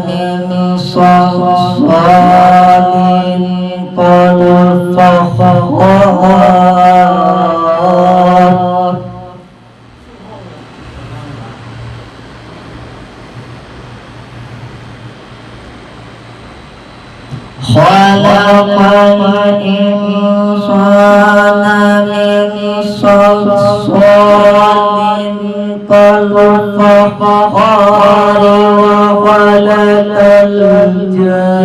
من صلصال كالفخار خلق الإنسان من صلصال كالفخار وخلق الجن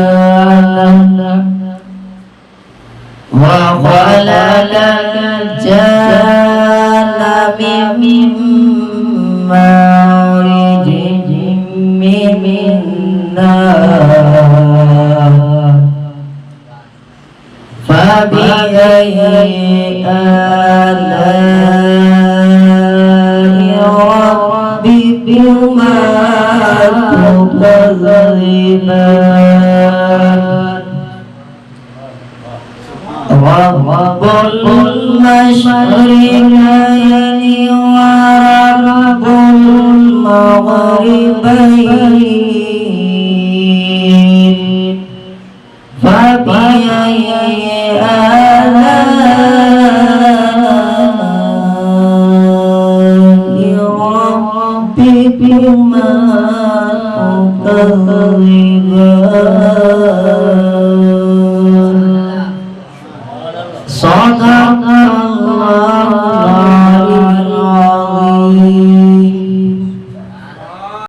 من مارج من نار فبأي آلاء ربكما تكذبان رب المشرقين